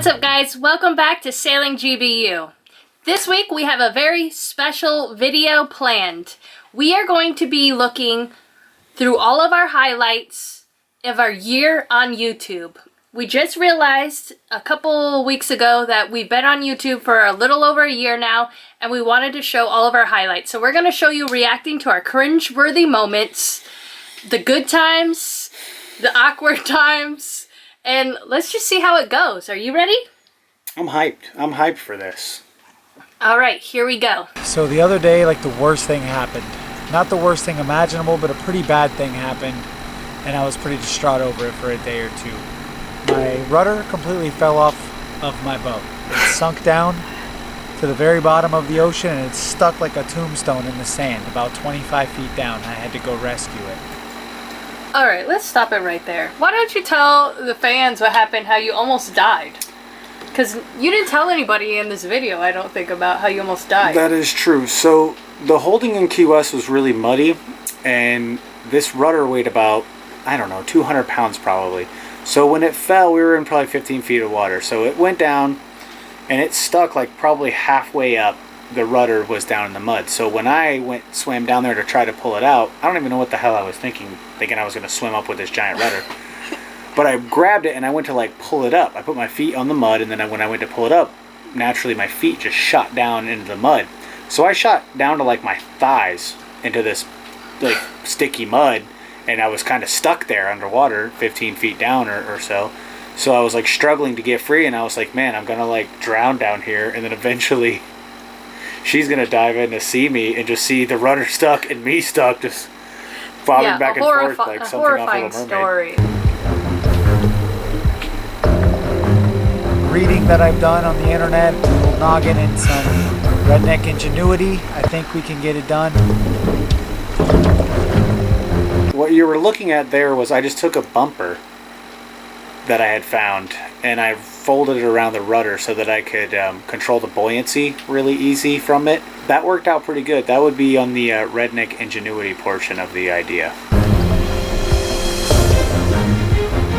What's up, guys? Welcome back to Sailing GBU. This week we have a very special video planned. We are going to be looking through all of our highlights of our year on YouTube. We just realized a couple weeks ago that we've been on YouTube for a little over a year now, and we wanted to show all of our highlights. So we're going to show you reacting to our cringe-worthy moments, the good times, the awkward times, and let's just see how it goes. Are you ready? I'm hyped. I'm hyped for this. All right, here we go. So the other day, like, the worst thing happened. Not the worst thing imaginable, but a pretty bad thing happened, and I was pretty distraught over it for a day or two. My rudder completely fell off of my boat. It sunk down to the very bottom of the ocean, and it's stuck like a tombstone in the sand, about 25 feet down. I had to go rescue it. All right, let's stop it right there. Why don't you tell the fans what happened, how you almost died? Because you didn't tell anybody in this video, I don't think, about how you almost died. That is true. So the holding in Key West was really muddy, and this rudder weighed about, I don't know, 200 pounds probably. So when it fell, we were in probably 15 feet of water. So it went down, and it stuck like probably halfway up. The rudder was down in the mud. So when I swam down there to try to pull it out, I don't even know what the hell I was thinking I was going to swim up with this giant rudder. But I grabbed it and I went to like pull it up. I put my feet on the mud, and then when I went to pull it up, naturally my feet just shot down into the mud. So I shot down to like my thighs into this like sticky mud, and I was kind of stuck there underwater 15 feet down or so. So I was like struggling to get free, and I was like, man, I'm going to like drown down here. And then eventually she's going to dive in to see me and just see the rudder stuck and me stuck, just bobbing back and forth like something off of a mermaid. Story. Reading that I've done on the internet, a little noggin and some redneck ingenuity, I think we can get it done. What you were looking at there was I just took a bumper that I had found, and I folded it around the rudder so that I could control the buoyancy really easy from it. That worked out pretty good. That would be on the redneck ingenuity portion of the idea.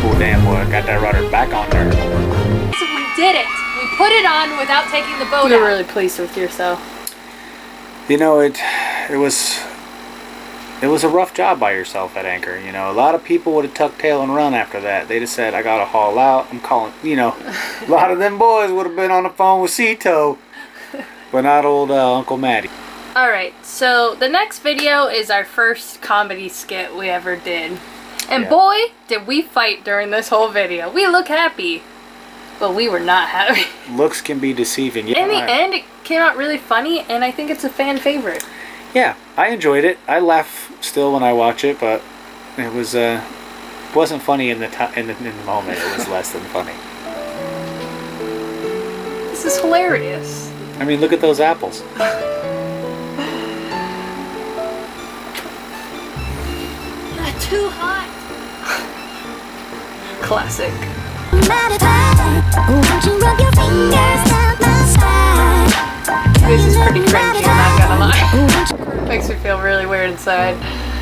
Oh damn, boy, I got that rudder back on there. So we did it. We put it on without taking the boat out. You're really pleased with yourself. You know, it was a rough job by yourself at anchor. You know, a lot of people would have tucked tail and run after that. They just said, I gotta haul out. I'm calling, you know, a lot of them boys would have been on the phone with Cito, but not old Uncle Matty. Alright, so the next video is our first comedy skit we ever did. And boy, did we fight during this whole video. We look happy, but we were not happy. Looks can be deceiving. Yeah, in the end, it came out really funny, and I think it's a fan favorite. Yeah, I enjoyed it. I laugh still when I watch it, but it wasn't funny in the moment. It was less than funny. This is hilarious. I mean, look at those apples. Not too hot. Classic. This is pretty cringy, I'm not gonna lie. Makes me feel really weird inside.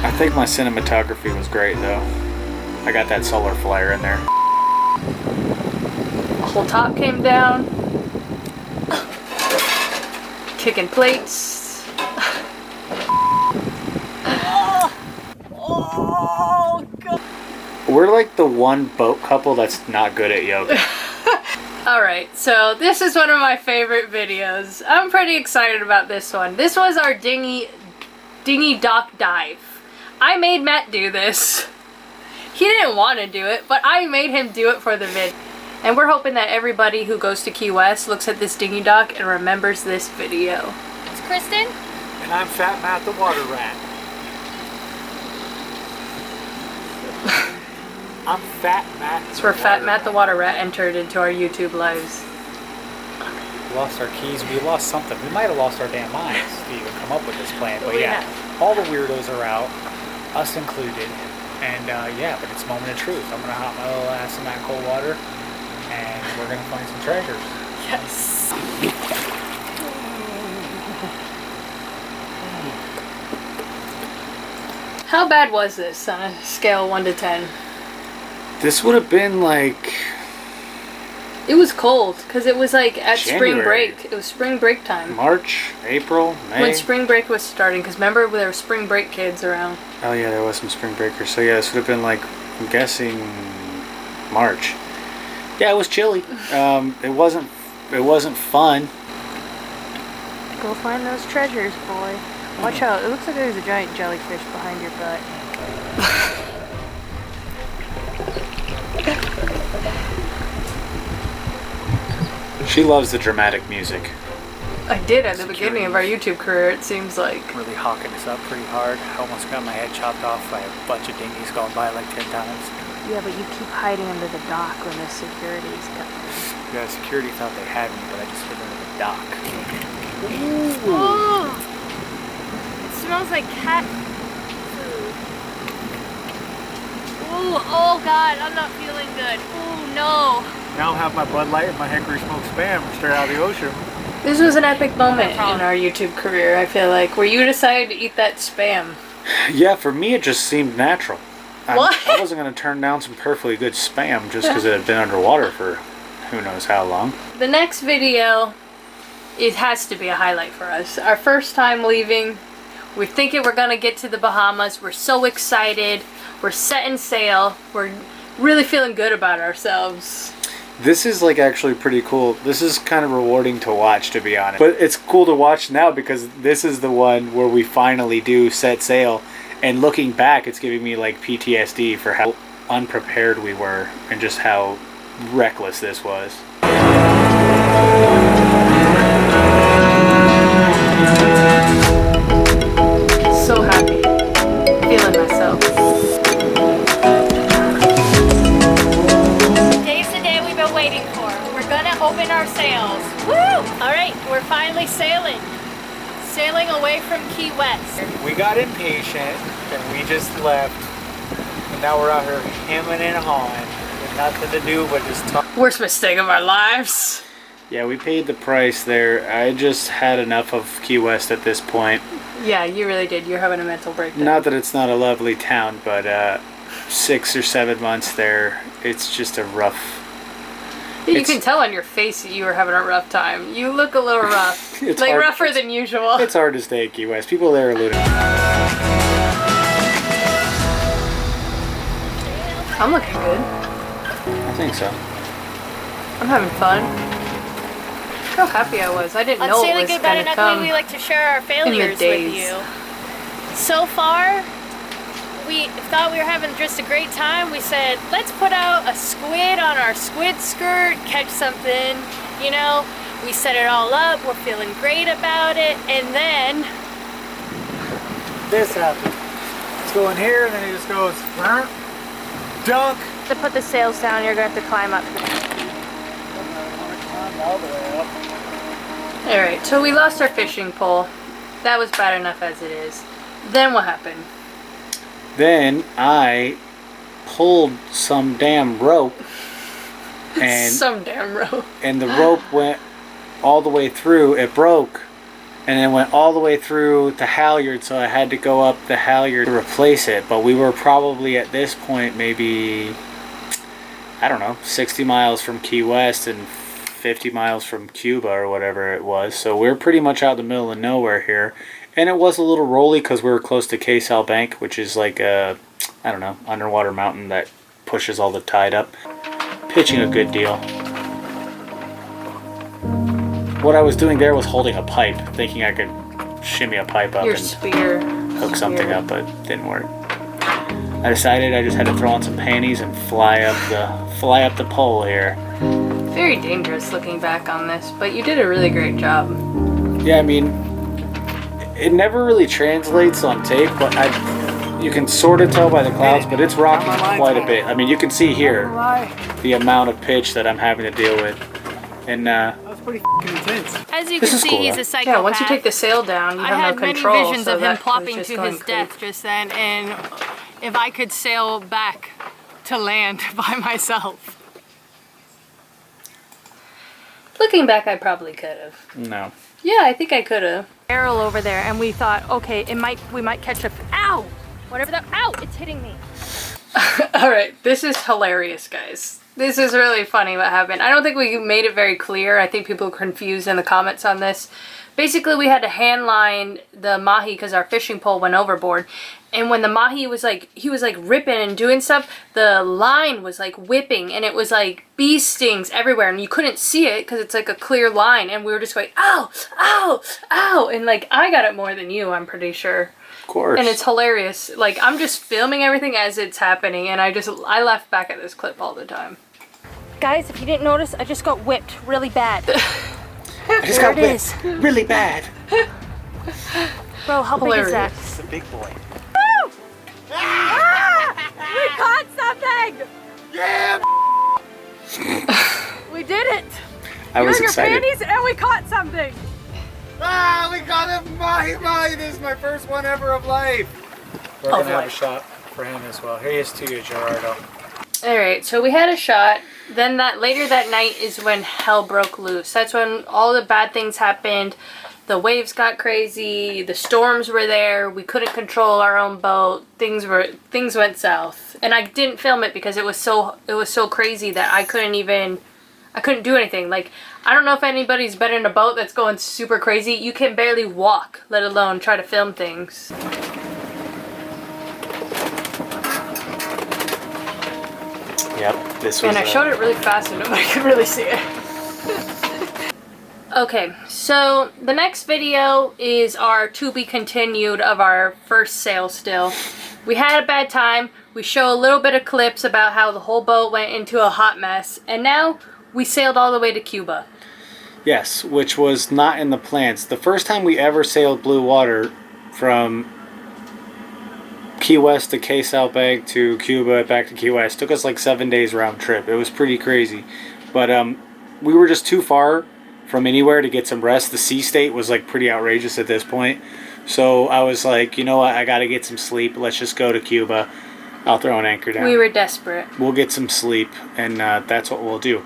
I think my cinematography was great, though. I got that solar flare in there. The whole top came down. Kicking plates. Oh, God. We're like the one boat couple that's not good at yoga. Alright, so this is one of my favorite videos. I'm pretty excited about this one. This was our dinghy dock dive. I made Matt do this. He didn't want to do it, but I made him do it for the vid. And we're hoping that everybody who goes to Key West looks at this dinghy dock and remembers this video. It's Kristen. And I'm Fat Matt the Water Rat. I'm Fat Matt. It's where Fat Matt the Water Rat entered into our YouTube lives. We lost our keys. We lost something. We might have lost our damn minds to even come up with this plan. But yeah, all the weirdos are out, us included. And yeah, but it's moment of truth. I'm going to hop my little ass in that cold water, and we're going to find some treasures. Yes. How bad was this on a scale of 1 to 10? This would have been like It was cold because it was like at spring January. break. It was spring break time. March, April, May. When spring break was starting, because remember there were spring break kids around. Oh yeah, there was some spring breakers. So yeah, this would have been like, I'm guessing, March. Yeah, it was chilly. It wasn't fun. Go find those treasures, boy. Watch out! It looks like there's a giant jellyfish behind your butt. She loves the dramatic music. I did at the beginning of our YouTube career. It seems like. Really hawking this up pretty hard. I almost got my head chopped off by a bunch of dinghies going by like 10 times. Yeah, but you keep hiding under the dock when the security's coming. Yeah, security thought they had me, but I just hid under the dock. Ooh. It smells like cat food. Ooh, oh God, I'm not feeling good. Ooh, no. Now I'll have my Bud Light and my hickory smoked spam straight out of the ocean. This was an epic moment in our YouTube career, I feel like, where you decided to eat that spam. Yeah, for me it just seemed natural. What? I wasn't going to turn down some perfectly good spam just because it had been underwater for who knows how long. The next video, it has to be a highlight for us. Our first time leaving. We're thinking we're going to get to the Bahamas. We're so excited. We're setting sail. We're really feeling good about ourselves. This is like actually pretty cool. This is kind of rewarding to watch, to be honest. But it's cool to watch now because this is the one where we finally do set sail. And looking back, it's giving me like PTSD for how unprepared we were and just how reckless this was. So happy. Feeling myself. Today's the day we've been waiting for. We're gonna open our sails. Woo! Alright, we're finally sailing. Sailing away from Key West. We got impatient and we just left. And now we're out here hemming and hawing with nothing to do but just talk. Worst mistake of our lives. Yeah, we paid the price there. I just had enough of Key West at this point. Yeah, you really did. You're having a mental breakdown. Not that it's not a lovely town, but 6 or 7 months there, it's just a rough... You can tell on your face that you were having a rough time. You look a little rough. It's like hard- rougher than usual. It's hard to stay at Key West. People there are looting. I'm looking good. I think so. I'm having fun. How happy I was. I didn't know it was going to come. We like to share our failures with you. So far, we thought we were having just a great time. We said, let's put out a squid on our squid skirt, catch something, you know. We set it all up. We're feeling great about it. And then This happened. Let's go in here and then it just goes dunk. to put the sails down, you're going to have to climb up. All the way up. Alright, so we lost our fishing pole. That was bad enough as it is. Then what happened? Then I pulled some damn rope and Some damn rope. and the rope went all the way through. It broke and then went all the way through the halyard, so I had to go up the halyard to replace it. But we were probably at this point maybe, I don't know, 60 miles from Key West and 50 miles from Cuba or whatever it was. So we're pretty much out in the middle of nowhere here. And it was a little rolly because we were close to Sal Bank, which is like a, I don't know, underwater mountain that pushes all the tide up. Pitching a good deal. What I was doing there was holding a pipe, thinking I could shimmy a pipe up Your and spear. hook something up, but it didn't work. I decided I just had to throw on some panties and fly up the pole here. Very dangerous looking back on this, but you did a really great job. Yeah, I mean, it never really translates on tape, but you can sort of tell by the clouds, but it's rocking quite a bit. I mean, you can see here the amount of pitch that I'm having to deal with. And That was pretty f***ing intense. As you This can is see, cool, he's though. a psychopath. Yeah, once you take the sail down, you I have had no many control. visions so of him that plopping was to just his going death crazy. just then, and if I could sail back to land by myself. Looking back, I probably could have. no. Yeah, I think I could have. Barrel over there, and we thought, okay, we might catch a, ow! Whatever that, ow, it's hitting me. Alright, this is hilarious, guys. This is really funny what happened. I don't think we made it very clear. I think people were confused in the comments on this. Basically, we had to hand line the mahi because our fishing pole went overboard. And when the mahi was like, he was like ripping and doing stuff, the line was like whipping and it was like bee stings everywhere. And you couldn't see it because it's like a clear line. And we were just going, ow, ow, ow. And like, I got it more than you, I'm pretty sure. Of course. And it's hilarious. Like, I'm just filming everything as it's happening. And I laugh back at this clip all the time. Guys, if you didn't notice, I just got whipped really bad. I just got whipped really bad. Bro, how big is that? It's a big boy. Woo! Ah! We caught something! Yeah! We did it! I was You're excited. in your panties and we caught something! Ah, we got a mahi-mahi! This is my first one ever of life! We're gonna have a shot for him as well. Here he is to you, Gerardo. Alright, so we had a shot. Then later that night is when hell broke loose. That's when all the bad things happened. The waves got crazy. The storms were there. We couldn't control our own boat. Things went south. And I didn't film it because it was so crazy that I couldn't do anything. Like, I don't know if anybody's been in a boat that's going super crazy. You can barely walk, let alone try to film things. Yep, this was. And I showed it really fast and nobody could really see it. Okay, so the next video is our to be continued of our first sail still. We had a bad time. We show a little bit of clips about how the whole boat went into a hot mess. And now we sailed all the way to Cuba. Yes, which was not in the plans. The first time we ever sailed blue water from Key West to Cay Salbag to Cuba, back to Key West, took us like 7 days round trip. It was pretty crazy. But we were just too far from anywhere to get some rest. The sea state was like pretty outrageous at this point. So I was like, you know what, I gotta get some sleep. Let's just go to Cuba. I'll throw an anchor down. We were desperate. We'll get some sleep, and that's what we'll do.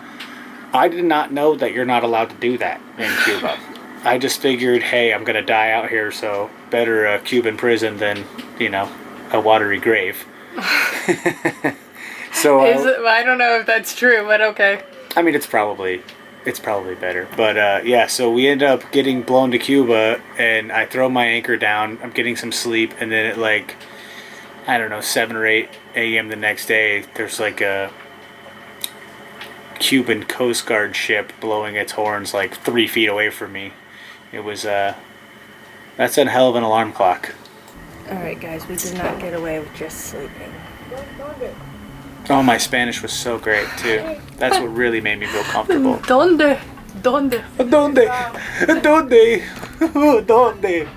I did not know that you're not allowed to do that in Cuba. I just figured, hey, I'm gonna die out here, so better a Cuban prison than, you know, a watery grave. So I don't know if that's true, but okay. I mean, it's probably better. But yeah, so we end up getting blown to Cuba, and I throw my anchor down. I'm getting some sleep, and then at like, I don't know, 7 or 8 a.m. the next day, there's like a Cuban Coast Guard ship blowing its horns like 3 feet away from me. It was that's a hell of an alarm clock. Alright guys, we did not get away with just sleeping. Oh, my Spanish was so great too. That's what really made me feel comfortable. Donde? Donde? Donde? Donde? Donde?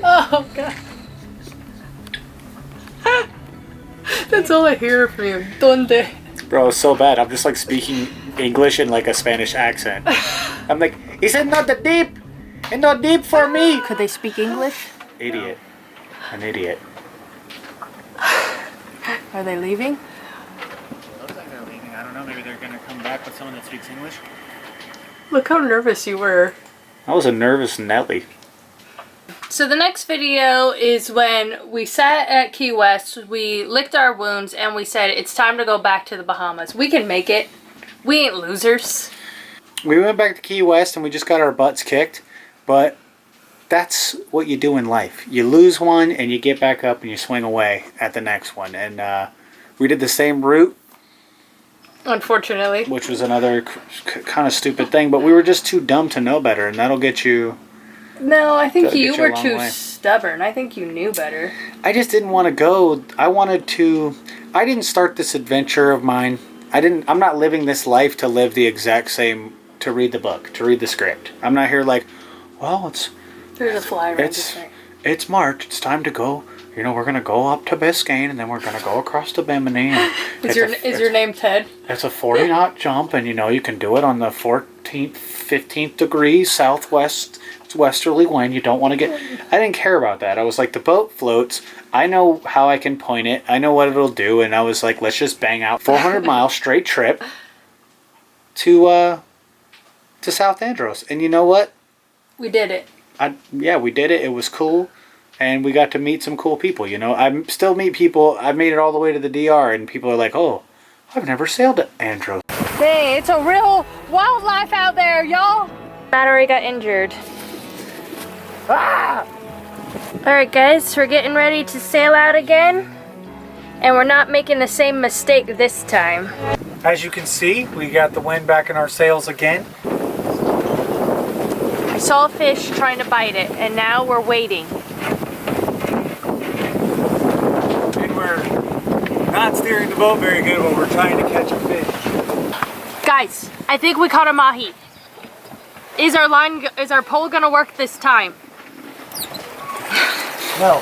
Oh god. That's all I hear from you. Donde? Bro, it's so bad. I'm just like speaking English in like a Spanish accent. I'm like, is it not that deep? It's not deep for me. Could they speak English? Idiot. An idiot. Are they leaving? Looks like they're leaving. I don't know. Maybe they're gonna come back with someone that speaks English. Look how nervous you were. I was a nervous Nelly. So the next video is when we sat at Key West, we licked our wounds, and we said it's time to go back to the Bahamas. We can make it. We ain't losers. We went back to Key West and we just got our butts kicked, but that's what you do in life. You lose one and you get back up and you swing away at the next one. And we did the same route, Unfortunately. which was another kind of stupid thing, but we were just too dumb to know better, and that'll get you... No, I think That'll you get you a were long too way. stubborn. I think you knew better. I just didn't want to go. I didn't start this adventure of mine. I'm not living this life to live the exact same, to read the book, to read the script. I'm not here like, well, There's a fly right it's March, it's time to go. You know, we're going to go up to Biscayne, and then we're going to go across to Bimini. Is your name Ted? It's a 40-knot jump, and you know, you can do it on the 14th, 15th degree southwest westerly wind. You don't want to get... I didn't care about that. I was like, the boat floats. I know how I can point it. I know what it'll do. And I was like, let's just bang out 400 mile straight trip to South Andros. And you know what? We did it. Yeah, we did it. It was cool. and we got to meet some cool people, you know. I still meet people. I've made it all the way to the DR, and people are like, oh, I've never sailed to Andros. Dang, it's a real wildlife out there, y'all. Battery got injured. Ah! Alright guys, we're getting ready to sail out again, and we're not making the same mistake this time. As you can see, we got the wind back in our sails again. I saw a fish trying to bite it, and now we're waiting. And we're not steering the boat very good when we're trying to catch a fish. Guys, I think we caught a mahi. Is our pole gonna work this time? No.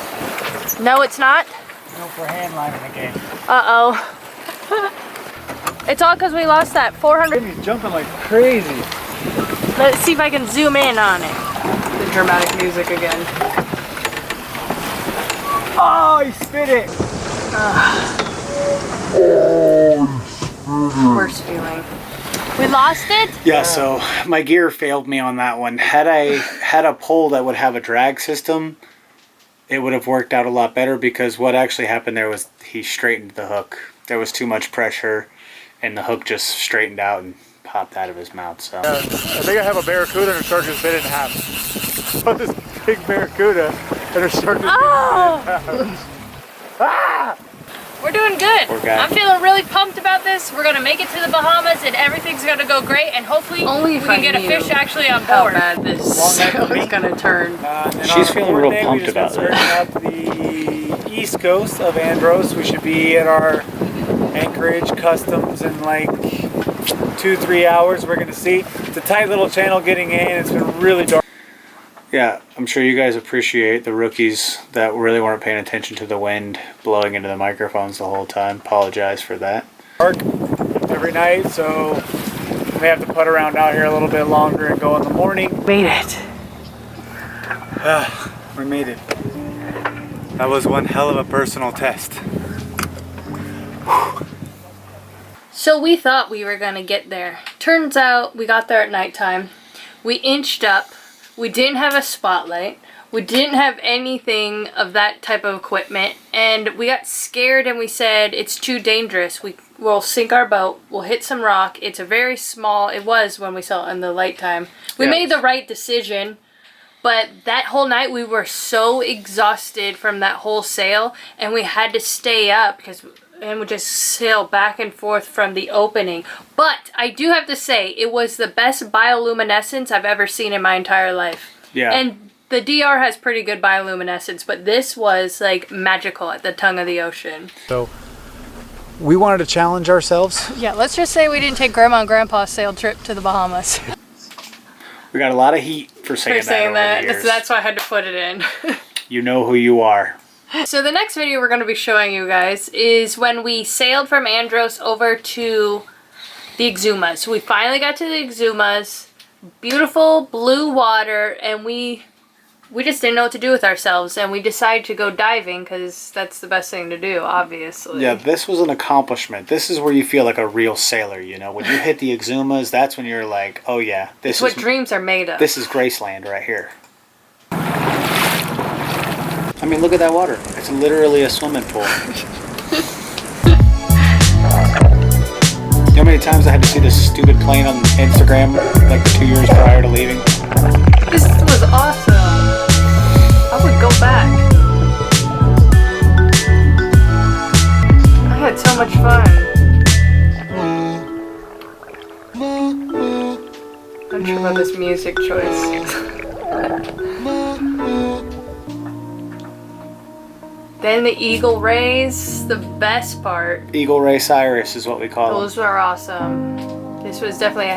No, it's not? No for hand lining again. Uh-oh. It's all because we lost that 400. He's jumping like crazy. Let's see if I can zoom in on it. The dramatic music again. Oh, he spit it. Worst feeling. We lost it? Yeah, so my gear failed me on that one. Had I had a pole that would have a drag system, it would have worked out a lot better, because what actually happened there was he straightened the hook. There was too much pressure, and the hook just straightened out and popped out of his mouth. So I think I have a barracuda and a shark just bit it in half. So this big barracuda and a shark just Oh! bit it in half. We're doing good. We're good. I'm feeling really pumped about this. We're gonna make it to the Bahamas, and everything's gonna go great, and hopefully Only we if can I get a knew fish actually on how board. bad this Long night for sail me. is gonna turn. And She's on feeling our real fourth day, pumped we just about been skirting up the east coast of Andros. We should be at our anchorage customs in like 2-3 hours. We're gonna see. It's a tight little channel getting in. It's been really dark. yeah, I'm sure you guys appreciate the rookies that really weren't paying attention to the wind blowing into the microphones the whole time. Apologize for that. Every night, so we have to putt around out here a little bit longer and go in the morning. Made it. We made it. That was one hell of a personal test. So we thought we were gonna get there. Turns out we got there at nighttime. We inched up. We didn't have a spotlight. We didn't have anything of that type of equipment, and we got scared and we said it's too dangerous. We'll sink our boat. We'll hit some rock. It's a very small. It was when we saw it in the light time. We Yeah. made the right decision. But that whole night we were so exhausted from that whole sail, and we had to stay up and we just sail back and forth from the opening. But I do have to say, it was the best bioluminescence I've ever seen in my entire life. Yeah. And the DR has pretty good bioluminescence, but this was like magical at the tongue of the ocean. So we wanted to challenge ourselves. Yeah, let's just say we didn't take Grandma and Grandpa's sail trip to the Bahamas. We got a lot of heat for saying that over the years. That's why I had to put it in. You know who you are. So the next video we're going to be showing you guys is when we sailed from Andros over to the Exumas. So we finally got to the Exumas, beautiful blue water, and we just didn't know what to do with ourselves, and we decided to go diving because that's the best thing to do, obviously. Yeah, this was an accomplishment. This is where you feel like a real sailor, you know. When you hit the Exumas, that's when you're like, oh yeah, It's what dreams are made of. this is Graceland right here. I mean, look at that water. It's literally a swimming pool. You know how many times I had to see this stupid plane on Instagram like 2 years prior to leaving? This was awesome. I would go back. I had so much fun. I'm sure about this music choice. Then the Eagle Rays, the best part. Eagle Ray Cyrus is what we call them. Those were awesome. This was definitely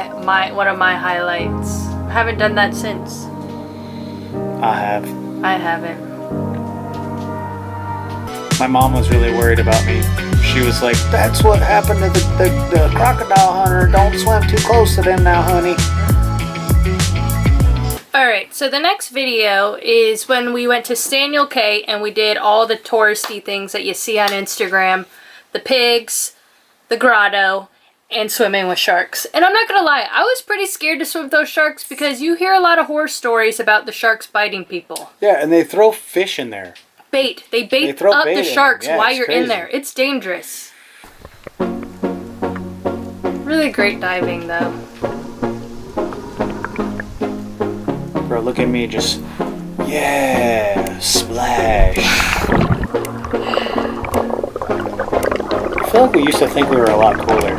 one of my highlights. I haven't done that since. I have. I haven't. My mom was really worried about me. She was like, that's what happened to the crocodile hunter. Don't swim too close to them now, honey. Alright, so the next video is when we went to Staniel Cay and we did all the touristy things that you see on Instagram. The pigs, the grotto, and swimming with sharks. And I'm not gonna lie, I was pretty scared to swim with those sharks because you hear a lot of horror stories about the sharks biting people. Yeah, and they throw fish in there. Bait. They bait throw up bait the in sharks them. Yeah, while it's you're in crazy. there. It's dangerous. Really great diving though. Bro, look at me just... Yeah, splash. I feel like we used to think we were a lot cooler.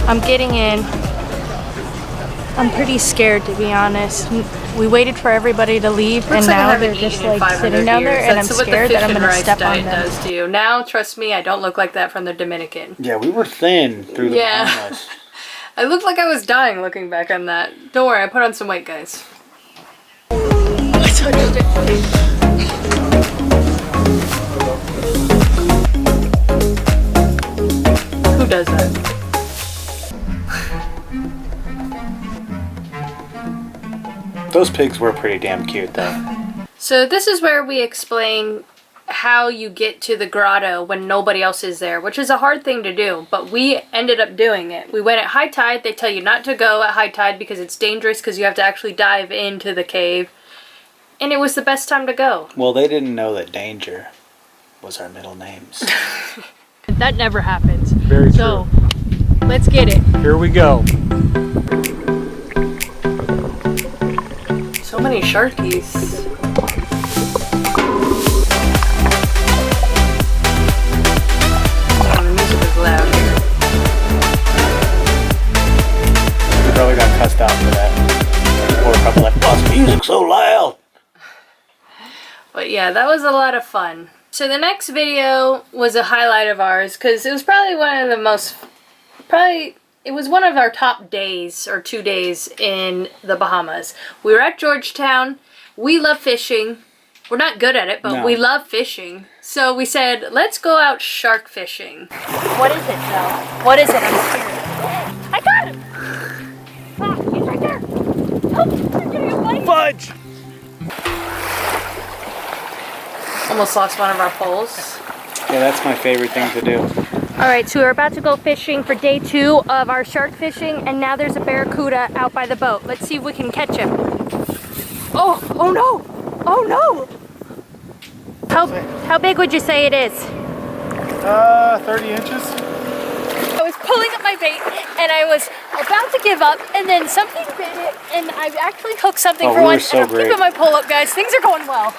I'm getting in. I'm pretty scared, to be honest. We waited for everybody to leave, Looks and like I now haven't they're just eaten in like 500 sitting down there, years. and I'm That's what the scared that I'm fish going and to rice step on diet them. does to you. Now, trust me, I don't look like that from the Dominican. Yeah, we were thin through the Bahamas. I looked like I was dying looking back on that. Don't worry, I put on some weight, guys. Who does that? Those pigs were pretty damn cute, though. So this is where we explain how you get to the grotto when nobody else is there, which is a hard thing to do, but we ended up doing it. We went at high tide. They tell you not to go at high tide because it's dangerous because you have to actually dive into the cave. And it was the best time to go. Well, they didn't know that danger was our middle names. That never happens. Very So, let's get it. Here we go. So many sharkies. Oh, the music is loud here. We probably got cussed out for that. Or a couple like, oh, music's so loud. But yeah, that was a lot of fun. So the next video was a highlight of ours because it was probably one of the most, it was one of our top days or 2 days in the Bahamas. We were at Georgetown. We love fishing. We're not good at it, but No. we love fishing. So we said, let's go out shark fishing. What is it, though? What is it? I'm scared. I got him! Ah, he's right there! Oh, you're getting a bite. Fudge! Almost lost one of our poles. Yeah, that's my favorite thing to do. Alright, so we're about to go fishing for day 2 of our shark fishing, and now there's a barracuda out by the boat. Let's see if we can catch him. Oh no! Oh no! How big would you say it is? 30 inches. I was pulling up my bait, and I was about to give up, and then something bit it, and I actually hooked something Oh, for we were once, so and I'm great. keeping my pull up, guys. Things are going well.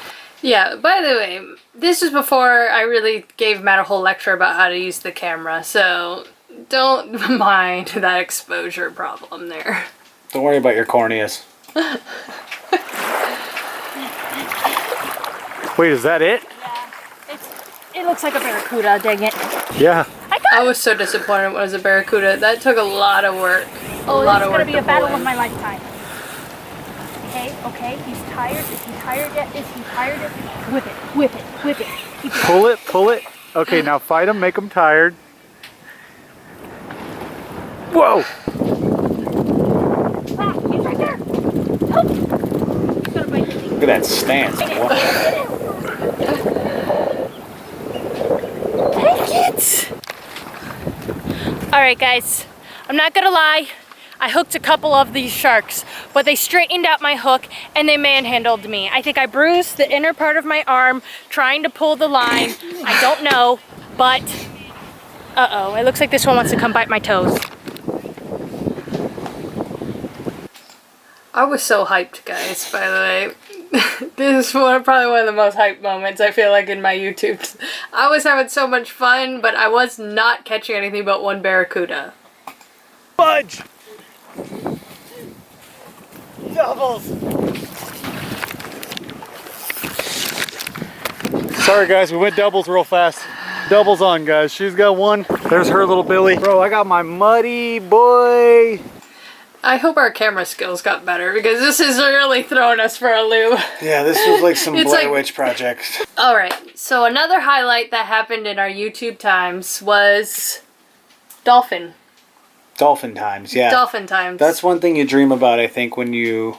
Yeah, by the way, this was before I really gave Matt a whole lecture about how to use the camera, so don't mind that exposure problem there. Don't worry about your corneas. Wait, is that it? Yeah, it looks like a barracuda, dang it. Yeah. I was so disappointed when it was a barracuda. That took a lot of work. Oh, a lot this is of gonna work be to a battle pull of in. my lifetime. Okay, he's tired. Is he tired yet? Is he tired yet? Whip it, whip it, whip it. Keep it. Pull it, pull it. Okay, now fight them, make them tired. Whoa! Ah, he's right there. Oh. He's gonna bite the thing. Look at that stance. Wow. Take it! Alright guys, I'm not gonna lie, I hooked a couple of these sharks, but they straightened out my hook and they manhandled me. I think I bruised the inner part of my arm trying to pull the line. I don't know, but uh-oh, it looks like this one wants to come bite my toes. I was so hyped, guys, by the way. This is probably one of the most hyped moments I feel like in my YouTube. I was having so much fun, but I was not catching anything but one barracuda. Fudge! Doubles! Sorry guys, we went doubles real fast. Doubles on guys, she's got one. There's her little Billy. Bro, I got my muddy boy. I hope our camera skills got better because this is really throwing us for a loop. Yeah, this was like some It's Blair like- Witch project. Alright, so another highlight that happened in our YouTube times was dolphin. Dolphin times, yeah. Dolphin times. That's one thing you dream about, I think, when you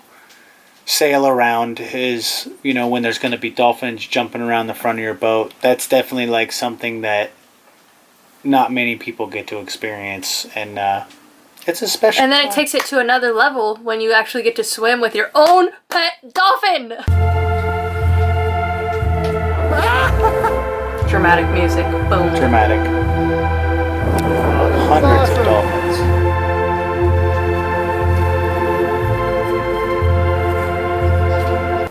sail around is, you know, when there's going to be dolphins jumping around the front of your boat. That's definitely like something that not many people get to experience, and it's a special. And then it takes it to another level when you actually get to swim with your own pet dolphin. Dramatic music. Boom. Dramatic. Hundreds of dolphins.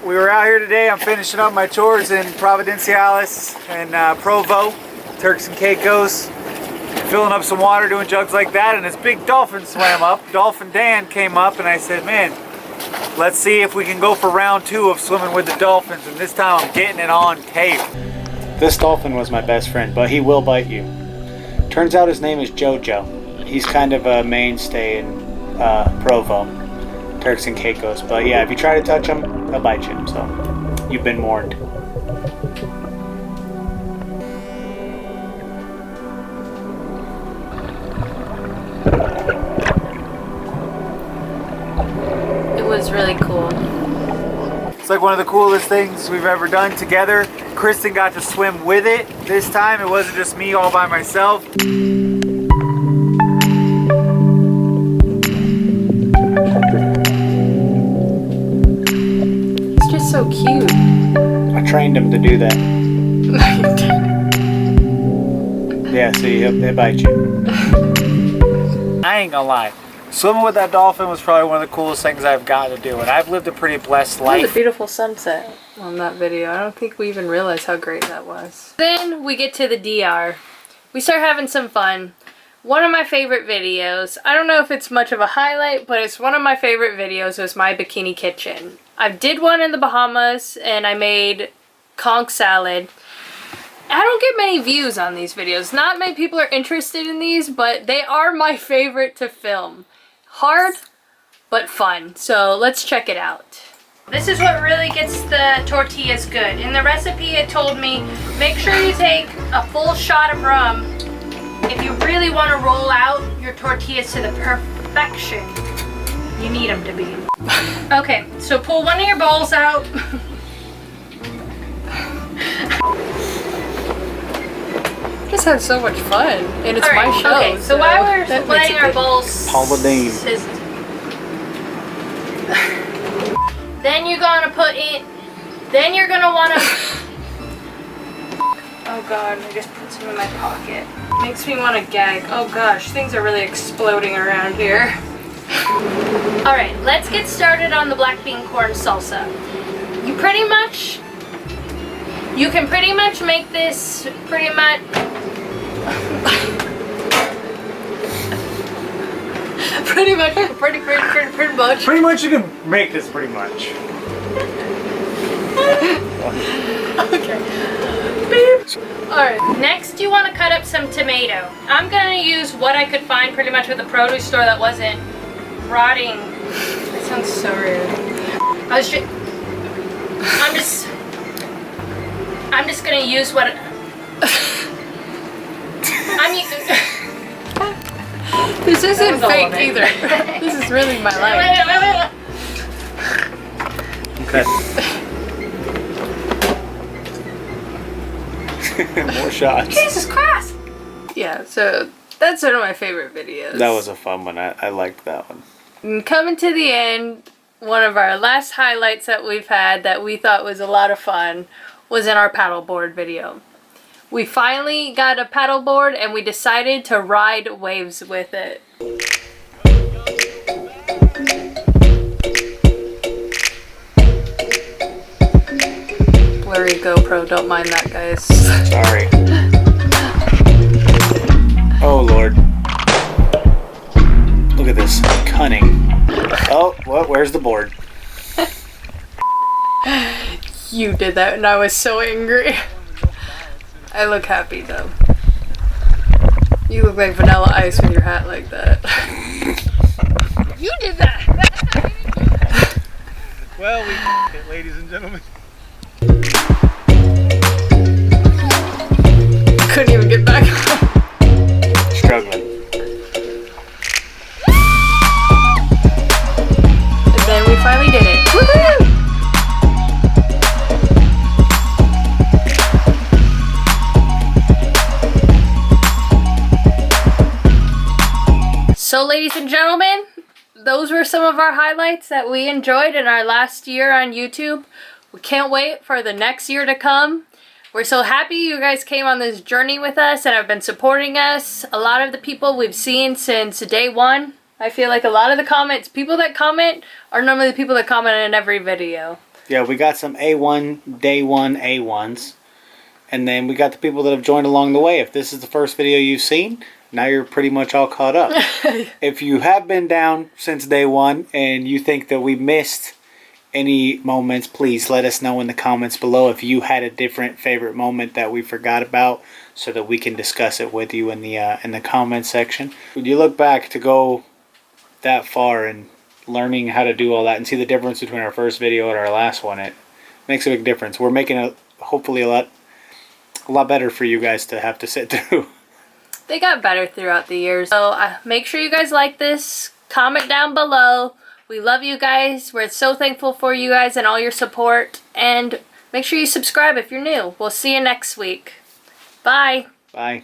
We were out here today. I'm finishing up my chores in Providenciales and Provo, Turks and Caicos, filling up some water, doing jugs like that, and this big dolphin swam up. Dolphin Dan came up, and I said, man, let's see if we can go for round 2 of swimming with the dolphins, and this time I'm getting it on tape. This dolphin was my best friend, but he will bite you. Turns out his name is Jojo. He's kind of a mainstay in Provo, Turks and Caicos. But yeah, if you try to touch him, he'll bite you. So you've been warned. It was really cool. It's like one of the coolest things we've ever done together. Kristen got to swim with it. This time it wasn't just me all by myself. It's just so cute. I trained him to do that. Yeah, see, he'll bite you. I ain't gonna lie. Swimming with that dolphin was probably one of the coolest things I've gotten to do, and I've lived a pretty blessed That was a life. beautiful sunset on that video. I don't think we even realized how great that was. Then we get to the DR. We start having some fun. One of my favorite videos, I don't know if it's much of a highlight, but it's one of my favorite videos, was my bikini kitchen. I did one in the Bahamas, and I made conch salad. I don't get many views on these videos. Not many people are interested in these, but they are my favorite to film. Hard, but fun. So let's check it out. This is what really gets the tortillas good. In the recipe it told me, make sure you take a full shot of rum if you really want to roll out your tortillas to the perfection you need them to be. Okay, so pull one of your bowls out. Just had so much fun, and it's my show. Okay, so while we're letting our bowls, Paula Deen. then you're gonna put in. Then you're gonna wanna. Oh God! I just put some in my pocket. Makes me want to gag. Oh gosh, things are really exploding around here. All right, let's get started on the black bean corn salsa. You can pretty much make this pretty much. Pretty much You can make this pretty much. Okay. Beep. Alright, next you want to cut up some tomato. I'm going to use what I could find pretty much at the produce store that wasn't rotting. That sounds so rude. I'm just going to use what This isn't fake either. This is really my life. Okay. More shots. Jesus Christ! Yeah, so that's one of my favorite videos. That was a fun one. I liked that one. And coming to the end, one of our last highlights that we've had that we thought was a lot of fun was in our paddleboard video. We finally got a paddleboard and we decided to ride waves with it. Blurry GoPro, don't mind that, guys. Sorry. Oh Lord. Look at this cunning. Oh, what? Where's the board? You did that and I was so angry. I look happy though. You look like Vanilla Ice with your hat like that. You did that! Well, we did it, ladies and gentlemen. Couldn't even get back up. Struggling. And then we finally did it. Woohoo! So ladies and gentlemen, those were some of our highlights that we enjoyed in our last year on YouTube. We can't wait for the next year to come. We're so happy you guys came on this journey with us and have been supporting us. A lot of the people we've seen since day one. I feel like a lot of the comments, people that comment are normally the people that comment in every video. Yeah, we got some A1, day one A1s. And then we got the people that have joined along the way. If this is the first video you've seen, now you're pretty much all caught up. If you have been down since day one and you think that we missed any moments, please let us know in the comments below if you had a different favorite moment that we forgot about, so that we can discuss it with you in the comment section. When you look back to go that far and learning how to do all that and see the difference between our first video and our last one, it makes a big difference. We're making it hopefully a lot better for you guys to have to sit through. They got better throughout the years. So make sure you guys like this. Comment down below. We love you guys. We're so thankful for you guys and all your support. And make sure you subscribe if you're new. We'll see you next week. Bye. Bye.